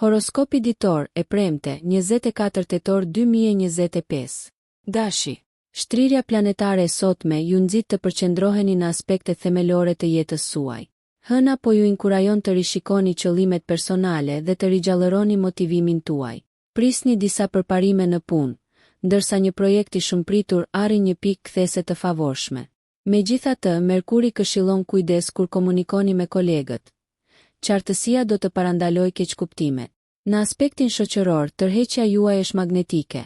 Horoskopi ditor e premte, 24 tetor 2025. Dashi. Shtrirja planetare e sotme ju nxit të përqendroheni në aspektet themelore të jetës suaj. Hëna po ju inkurajon të rishikoni qëllimet personale dhe të rigjallëroni motivimin tuaj. Prisni disa përparime në punë, ndërsa një projekt i shumëpritur arri një pikë kthese të favorshme. Megjithatë, Merkuri këshillon kujdes kur komunikoni me kolegët. Qartësia do të parandalojë keqkuptimet. Në aspektin shoqëror, tërheqja juaj është magnetike,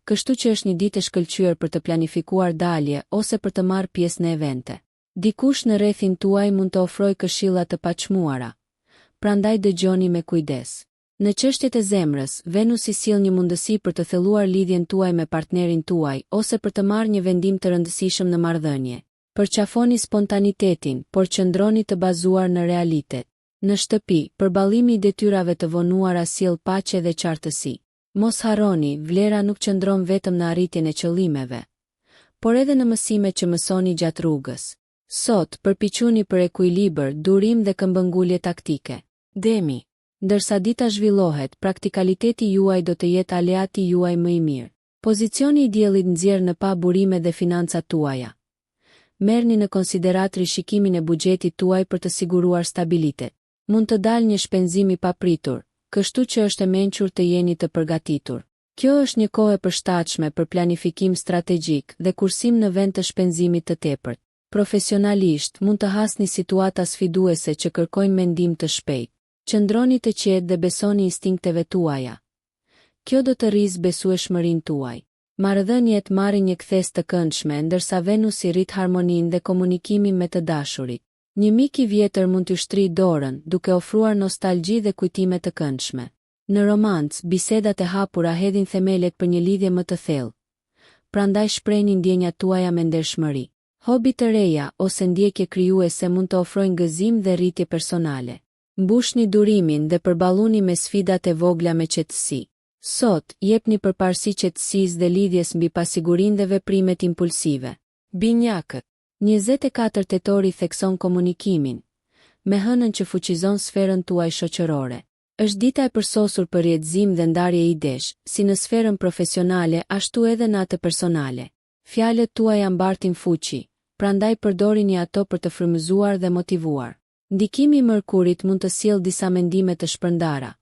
kështu që është një ditë e shkëlqyer për të planifikuar dalje ose për të marrë pjesë në evente. Dikush në rrethin tuaj mund të ofrojë këshilla të paçmuara, prandaj dëgjoni me kujdes. Në çështjet e zemrës, Venusi sjell një mundësi për të thelluar lidhjen tuaj me partnerin tuaj ose për të marrë një vendim të rëndësishëm në marrëdhënie. Përqafoni spontanitetin, por qëndroni të bazuar në realitet. Në shtëpi, përballimi i detyrave të vonuara sjell paqe dhe qartësi. Mos harroni, vlera nuk qëndron vetëm në arritjen e qëllimeve, por edhe në mësimet që mësoni gjatë rrugës. Sot, përpiquni për ekuilibër, durim dhe këmbëngulje taktike. Demi. Ndërsa dita zhvillohet, praktikaliteti juaj do të jetë aleati juaj më i mirë. Pozicioni i diellit nxjerr në pa burime dhe financat tuaja. Merrni në konsiderat rishikimin e buxhetit tuaj për të siguruar stabilitet. Mund të dalë një shpenzim i papritur, kështu që është e mençur të jeni të përgatitur. Kjo është një kohë e përshtatshme për planifikim strategjik dhe kursim në vend të shpenzimit të tepërt. Profesionalisht, mund të hasni situata sfiduese që kërkojnë mendim të shpejtë. Qëndroni të qetë dhe besoni instinkteve tuaja. Kjo do të rrizë besueshmërinë tuaj. Marrëdhëniet marrin një kthes të këndshme ndërsa Venusi rrit harmoninë dhe komunikimin me të dashurit. Një mik i vjetër mund t'ju shtrijë dorën, duke ofruar nostalgji dhe kujtime të këndshme. Në romancë, bisedat e hapura hedhin themelet për një lidhje më të thellë. Prandaj shprehni ndjenjat tuaja me ndershmëri. Hobi të reja ose ndjekje krijuese mund të ofrojnë gëzim dhe rritje personale. Mbushni durimin dhe përballuni me sfidat e vogla me qetësi. Sot, jepni përparësi qetësisë dhe lidhjes mbi pasigurinë dhe veprimet impulsive. Binjakët. 24 tetori thekson komunikimin, me hënën që fuqizon sferën tuaj shoqërore. Është dita e përsosur për rrjedhim dhe ndarje idesh, si në sferën profesionale ashtu edhe në atë personale. Fjalët tuaja mbartin fuqi, prandaj përdorini ato për të frymëzuar dhe motivuar. Ndikimi i Mërkurit mund të sjellë disa mendime të shpërndara.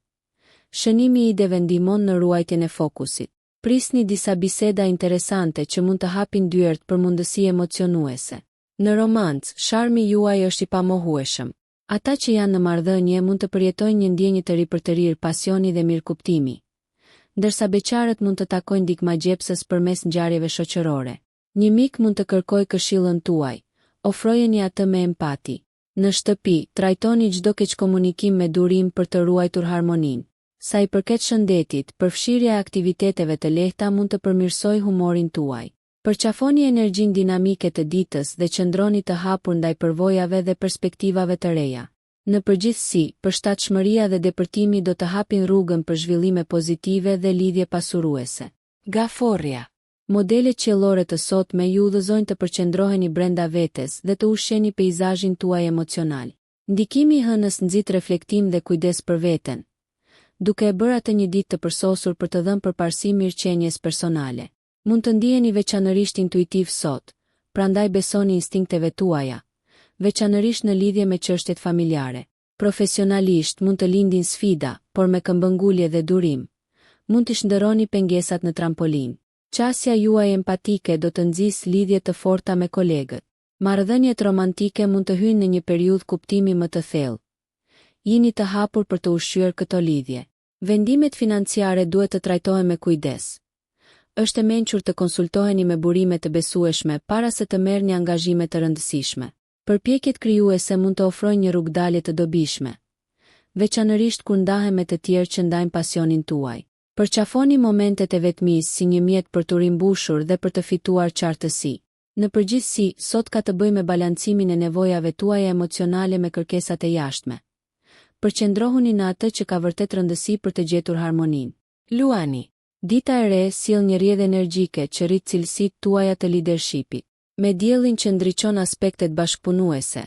Shënimi i ideve ndihmon në ruajtjen e fokusit. Prisni disa biseda interesante që mund të hapin dyert për mundësi emocionuese. Në romancë, sharmi juaj është i pamohueshëm. Ata që janë në marrëdhënie mund të përjetojnë një ndjenjë të ri për të rirë pasioni dhe mirëkuptimi, ndërsa beqarët mund të takojnë dikmagjepsës përmes ngjarjeve shoqërore. Një mik mund të kërkojë këshillën tuaj, ofrojeni atë me empati. Në shtëpi, trajtoni çdo keqkomunikim me durim për të ruajtur harmoninë. Sa i përket shëndetit, përfshirja e aktiviteteve të lehta mund të përmirësojë humorin tuaj. Përqafoni energjinë dinamike të ditës dhe qëndroni të hapur ndaj përvojave dhe perspektivave të reja. Në përgjithësi, përshtatshmëria dhe depërtimi do të hapin rrugën për zhvillime pozitive dhe lidhje pasuruese. Gaforria. Modelet qiellore të sotme ju udhëzojnë të përqendroheni brenda vetes dhe të ushqeni peizazhin tuaj emocional. Ndikimi i hënës nxit reflektim dhe kujdes për veten, duke e bërë atë një ditë të përsosur për të dhënë përparësi mirëqenies personale. Mund të ndiheni veçanërisht intuitiv sot, prandaj besoni instinkteve tuaja, veçanërisht në lidhje me çështjet familjare. Profesionalisht mund të lindin sfida, por me këmbëngulje dhe durim, mund të shndërroni pengesat në trampolin. Qasja juaj empatike do të nxjisë lidhje të forta me kolegët. Marrëdhëniet romantike mund të hyjnë në një periudhë kuptimi më të thellë. Jini të hapur për të ushqyer këto lidhje. Vendimet financiare duhet të trajtohen me kujdes. Është e mençur të konsultoheni me burime të besueshme para se të merrni angazhime të rëndësishme. Përpjekjet krijuese mund të ofrojnë një rrugdalje të dobishme, veçanërisht kur ndahen me të tjerë që ndajnë pasionin tuaj. Përqafoni momentet e vetmisë si një mjet për të rimbushur dhe për të fituar qartësi. Në përgjithësi, sot ka të bëjë me balancimin e nevojave tuaja emocionale me kërkesat e jashtme. Përqendrohuni në atë që ka vërtet rëndësi për të gjetur harmoninë. Luani. Dita e re sjell një rrjedhë energjike që rrit cilësitë tuaja të leadershipit. Me diellin që ndriçon aspektet bashkëpunuese,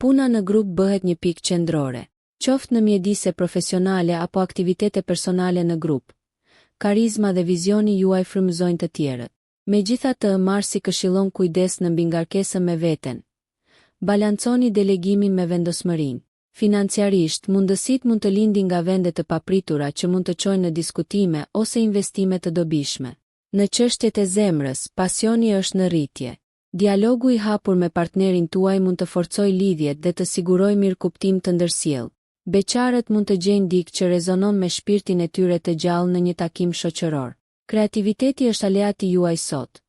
puna në grup bëhet një pikë qendrore. qoftë në mjedise profesionale apo aktivitete personale në grup. Karizma dhe vizioni juaj frymëzojnë të tjerët. Megjithatë, Marsi këshillon kujdes në mbi ngarkesën me veten. Balanconi delegimin me vendosmërinë. Financiarisht, mundësitë mund të lindin nga vende të papritura që mund të çojnë në diskutime ose investime të dobishme. Në çështjet e zemrës, pasioni është në rritje. Dialogu i hapur me partnerin tuaj mund të forcojë lidhjet dhe të sigurojë mirëkuptim të ndërsjellë. Beqarët mund të gjejnë dikë që rezonon me shpirtin e tyre të gjallë në një takim shoqëror. Kreativiteti është aleati juaj sot.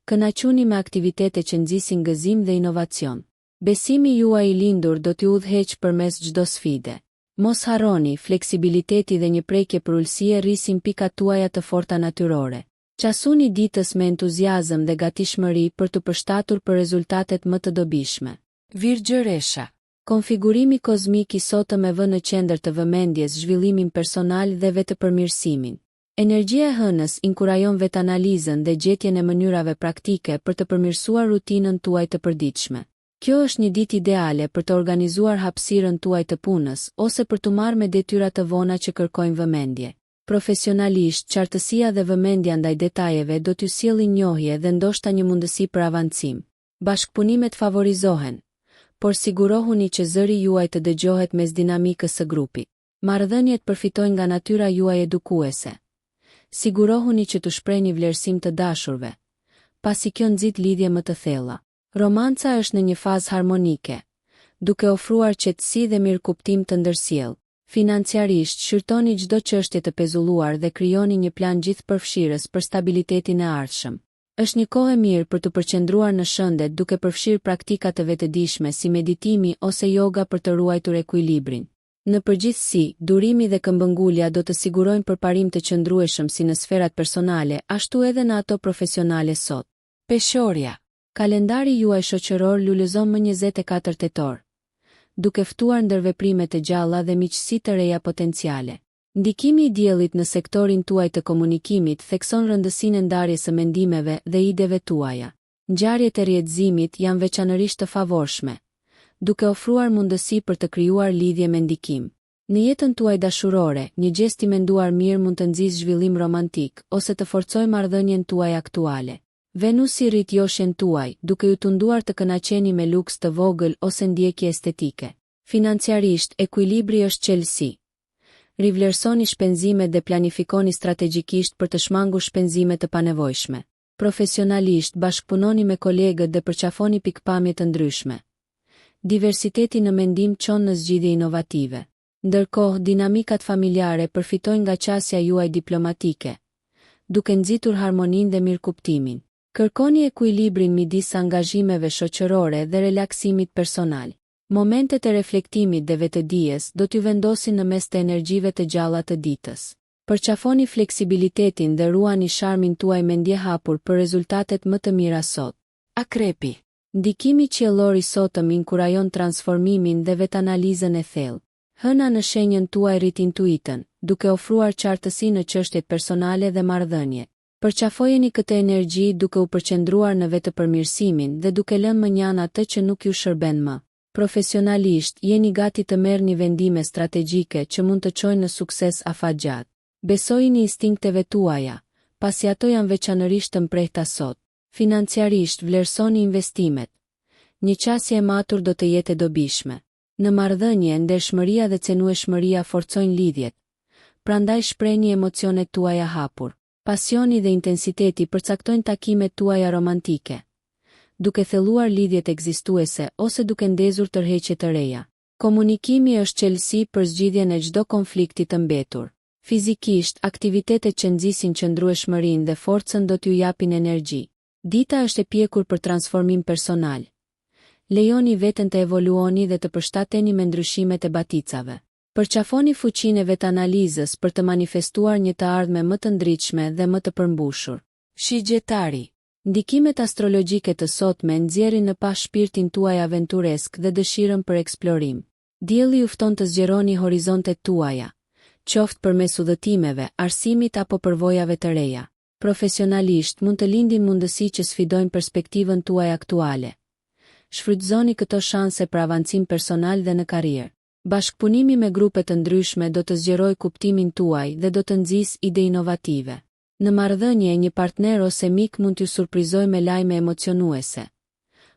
Kënaquni me aktivitete që nxisin gëzim dhe inovacion. Besimi juaj i lindur do t'ju udhëheqë përmes çdo sfide. Mos harroni, fleksibiliteti dhe një prekje për ulësie rrisin pikat tuaja të forta natyrore. Qasuni ditës me entuziazëm dhe gatishmëri për të përshtatur për rezultatet më të dobishme. Virgjëresha. Konfigurimi kozmik i sotëm e vë në qendër të vëmendjes zhvillimin personal dhe vetëpërmirësimin. Energjia e hënës inkurajon vetanalizën dhe gjetjen e mënyrave praktike për të përmirësuar rutinën tuaj të përditshme. Kjo është një ditë ideale për të organizuar hapësirën tuaj të punës ose për të marrë me detyra të vona që kërkojnë vëmendje. Profesionalisht, qartësia dhe vëmendja ndaj detajeve do t'ju sjellin njohje dhe ndoshta një mundësi për avancim. Bashkëpunimet favorizohen, por sigurohuni që zëri juaj të dëgjohet mes dinamikës së grupit. Marrëdhëniet përfitojnë nga natyra juaj edukuese. Sigurohuni që të shprehni vlerësim të dashurve, pasi kjo nxit lidhje më të thella. Romanca është në një fazë harmonike, duke ofruar qetësi dhe mirëkuptim të ndërsjellë. Financiarisht, shqyrtoni çdo çështje të pezulluar dhe krijoni një plan gjithëpërfshirës për stabilitetin e ardhshëm. Është një kohë e mirë për të përqendruar në shëndet duke përfshirë praktika të vetëdijshme si meditimi ose yoga për të ruajtur ekuilibrin. Në përgjithësi, durimi dhe këmbëngulja do të sigurojnë përparim të qëndrueshëm si në sferat personale, ashtu edhe në ato profesionale sot. Peshorja. Kalendari juaj shoqëror lulëzon më 24 tetor, duke ftuar ndërveprime të gjalla dhe miqësi të reja potenciale. Ndikimi i diellit në sektorin tuaj të komunikimit thekson rëndësinë e ndarjes së mendimeve dhe ideve tuaja. Ngjarjet e rrjedhëzimit janë veçanërisht të favorshme, duke ofruar mundësi për të krijuar lidhje me ndikim. Në jetën tuaj dashurore, një gest i menduar mirë mund të nxjisë zhvillim romantik ose të forcojë marrëdhënien tuaj aktuale. Venusi rrit joshjen tuaj, duke ju tunduar të kënaqeni me luks të vogël ose ndjekje estetike. Financiarisht, ekuilibri është çelësi. Rivlerësoni shpenzimet dhe planifikoni strategjikisht për të shmangur shpenzime të panevojshme. Profesionalisht, bashkëpunoni me kolegët dhe përqafoni pikpamje të ndryshme. Diversiteti në mendim çon në zgjidhje inovative. Ndërkohë, dinamikat familjare përfitojnë nga qasja juaj diplomatike, duke nxitur harmoninë dhe mirëkuptimin. Kërkoni ekuilibrin midis angazhimeve shoqërore dhe relaksimit personal. Momentet e reflektimit dhe vetëdijes do t'ju vendosin në mes të energjive të gjalla të ditës. Përqafoni fleksibilitetin dhe ruani sharmin tuaj me ndje hapur për rezultatet më të mira sot. Akrepi. Ndikimi qiellor i sotëm inkurajon transformimin dhe vetanalizën e thellë. Hëna në shenjën tuaj rrit intuitën, duke ofruar qartësi në çështjet personale dhe marrëdhënie. Përqafojeni këtë energji duke u përqendruar në vetëpërmirësimin dhe duke lënë mënjan atë që nuk ju shërben më. Profesionalisht, jeni gati të merrni vendime strategjike që mund të çojnë në sukses afatgjatë. Besojini instinkteve tuaja, pasi ato janë veçanërisht të mprehta sot. Financiarisht, vlerësoni investimet. Një qasje e matur do të jetë e dobishme. Në marrëdhënie, ndershmëria dhe cenueshmëria forcojnë lidhjet. Prandaj shprehni emocionet tuaja hapur. Pasioni dhe intensiteti përcaktojnë takimet tuaja romantike, duke thelluar lidhjet ekzistuese ose duke ndezur tërheqje të reja. Komunikimi është çelësi për zgjidhjen e çdo konflikti të mbetur. Fizikisht, aktivitetet që nxisin qëndrueshmërinë dhe forcën do t'ju japin energji. Dita është e pjekur për transformim personal. Lejoni veten të evoluoni dhe të përshtateni me ndryshimet e baticave. Përqafoni fuqinë e vetanalizës për të manifestuar një të ardhme më të ndritshme dhe më të përmbushur. Shigjetari. Ndikimet astrologjike të sotme nxjerrin në pas shpirtin tuaj aventuresk dhe dëshirën për eksplorim. Dielli ju fton të zgjeroni horizontet tuaja, qoftë përmes udhëtimeve, arsimit apo përvojave të reja. Profesionalisht mund të lindin mundësi që sfidojnë perspektivën tuaj aktuale. Shfrytëzoni këto shanse për avancim personal dhe në karrierë. Bashkëpunimi me grupe të ndryshme do të zgjerojë kuptimin tuaj dhe do të nxjisë ide inovative. Në marrëdhënie, një partner ose mik mund t'ju surprizojë me lajme emocionuese.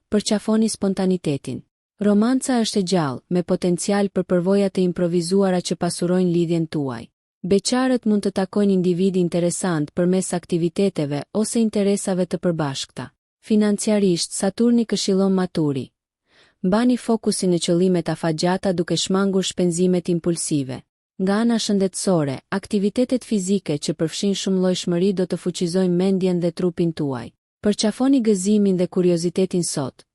Përqafoni spontanitetin. Romanca është e gjallë, me potencial për përvoja të improvizuara që pasurojnë lidhjen tuaj. Beqarët mund të takojnë individi interesant përmes aktiviteteve ose interesave të përbashkëta. Financiarisht, Saturni këshillon maturi. Mbani fokusin në qëllimet afatgjata duke shmangur shpenzimet impulsive. Nga ana shëndetësore, aktivitetet fizike që përfshin shumëllojshmëri do të fuqizojnë mendjen dhe trupin tuaj. Përqafoni gëzimin dhe kuriozitetin sot,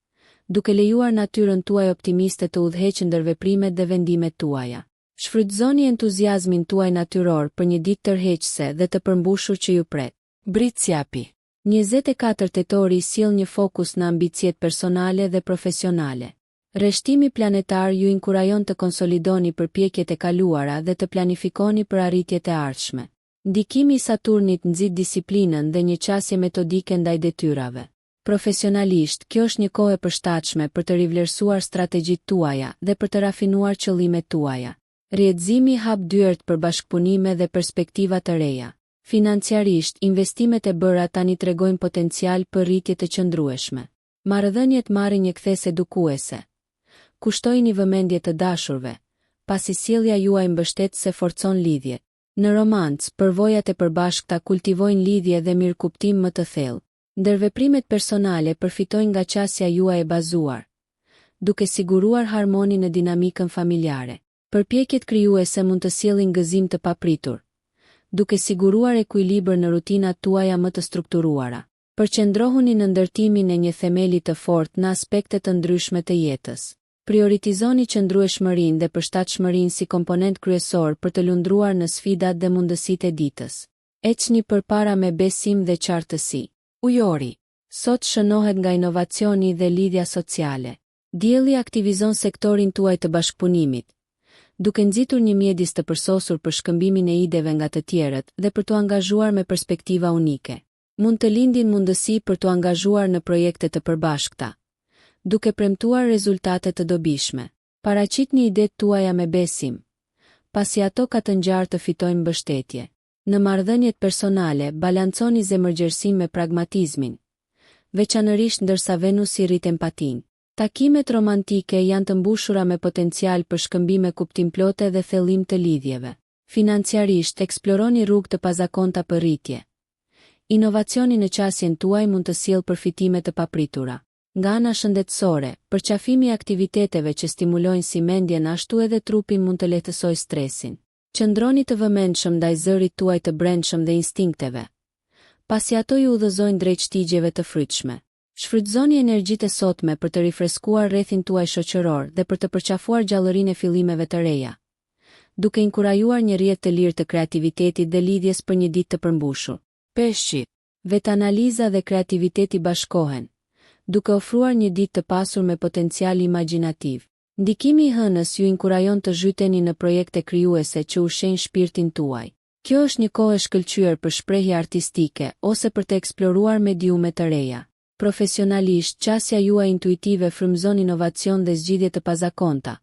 duke lejuar natyrën tuaj optimiste të udhëheqë ndër veprimet dhe vendimet tuaja. Shfrytëzoni entuziazmin tuaj natyror për një ditë tërheqëse dhe të përmbushur që ju pret. Britsjapi. 24 tetori sjell një fokus në ambicjet personale dhe profesionale. Rreshtimi planetar ju inkurajon të konsolidoni përpjekjet e kaluara dhe të planifikoni për arritjet e ardhshme. Ndikimi i Saturnit nxit disiplinën dhe një qasje metodike ndaj detyrave. Profesionalisht, kjo është një kohë e përshtatshme për të rivlerësuar strategjitë tuaja dhe për të rafinuar qëllimet tuaja. Rrjedhimi hap dyert për bashkëpunime dhe perspektiva të reja. Financiarisht, investimet e bëra tani tregojnë potencial për rritje të qëndrueshme. Marrëdhëniet marrin një kthesë edukuese. Kushtojini vëmendje të dashurve, pasi sjellja juaj mbështetëse forcon lidhjet. Në romancë, përvojat e përbashkëta kultivojnë lidhje dhe mirëkuptim më të thellë. Ndër veprimet personale përfitojnë nga qasja juaj e bazuar, duke siguruar harmoni në dinamikën familjare. Përpjekjet krijuese mund të sjellin gëzim të papritur, duke siguruar ekuilibër në rutinat tuaja më të strukturuara. Përqendrohuni në ndërtimin e një themeli të fortë në aspekte të ndryshme të jetës. Prioritizoni qëndrueshmërinë dhe përshtatshmërinë si komponent kryesor për të lundruar në sfidat dhe mundësitë e ditës. Ecni përpara me besim dhe qartësi. Ujori. Sot shënohet nga inovacioni dhe lidhja sociale. Dielli aktivizon sektorin tuaj të bashkëpunimit, duke nxitur një mjedis të përsosur për shkëmbimin e ideve nga të tjerët dhe për t'u angazhuar me perspektiva unike. Mund të lindin mundësi për t'u angazhuar në projekte të përbashkëta, duke premtuar rezultate të dobishme. Paraqitni idetë tuaja me besim, pasi ato ka të ngjarë të fitojnë mbështetje. Në marrëdhëniet personale, balanconi zemërgjerësinë me pragmatizmin, veçanërisht ndërsa Venusi rrit empatinë. Takimet romantike janë të mbushura me potencial për shkëmbime kuptimplote dhe thellim të lidhjeve. Financiarisht, eksploroni rrugë të pazakonta për rritje. Inovacioni në qasjen tuaj mund të sjellë përfitime të papritura. Nga ana shëndetësore, përqafimi i aktiviteteve që stimulojnë si mendjen ashtu edhe trupin mund të lehtësojë stresin. Qëndroni të vëmendshëm ndaj zërit tuaj të brendshëm dhe instinkteve, pasi ato ju udhëzojnë drejt shtigjeve të frytshme. Shfrytëzoni energjitë e sotme për të rifreskuar rrethin tuaj shoqëror dhe për të përqafuar gjallërinë e fillimeve të reja, duke inkurajuar një rrjet të lirë të kreativitetit dhe lidhjes për një ditë të përmbushur. Peshqit. Vetanaliza dhe kreativiteti bashkohen, duke ofruar një ditë të pasur me potencial imagjinativ. Ndikimi i hënës ju inkurajon të zhyteni në projekte krijuese që ushqejnë shpirtin tuaj. Kjo është një kohë e shkëlqyer për shprehje artistike ose për të eksploruar mediume të reja. Profesionalisht, qasja juaj intuitive frymëzon inovacion dhe zgjidhje të pazakonta,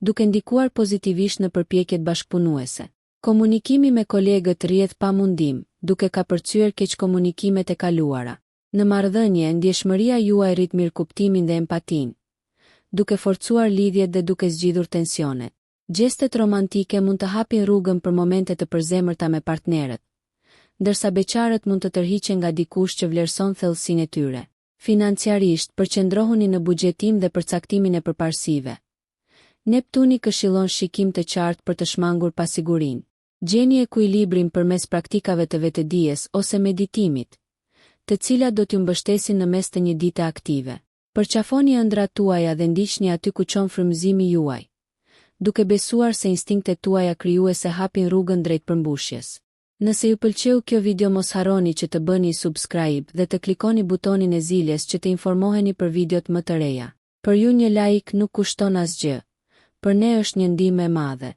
duke ndikuar pozitivisht në përpjekjet bashkëpunuese. Komunikimi me kolegët rrjedh pa mundim, duke kapërcyer keq komunikimet e kaluara. Në marrëdhënie, ndjeshmëria juaj rrit mirëkuptimin dhe empatinë, duke forcuar lidhjet dhe duke zgjidhur tensionet. Gjestet romantike mund të hapin rrugën për momente të përzemërta me partnerët, ndërsa beqarët mund të tërhiqen nga dikush që vlerëson thellësinë e tyre. Financiarisht, përqendrohuni në buxhetim dhe përcaktimin e përparësive. Neptuni këshillon shikim të qartë për të shmangur pasigurinë. Gjeni ekuilibrin përmes praktikave të vetëdijes ose meditimit, të cilat do t'ju mbështesin në mes të një dite aktive. Përqafoni ëndrat tuaja dhe ndiqni aty ku çon frymëzimi juaj, duke besuar se instinktet tuaja krijuese hapin rrugën drejt përmbushjes. Nëse ju pëlqeu kjo video, mos harroni që të bëni subscribe dhe të klikoni butonin e ziljes që të informoheni për videot më të reja. Për ju një like nuk kushton asgjë, për ne është një ndihmë e madhe.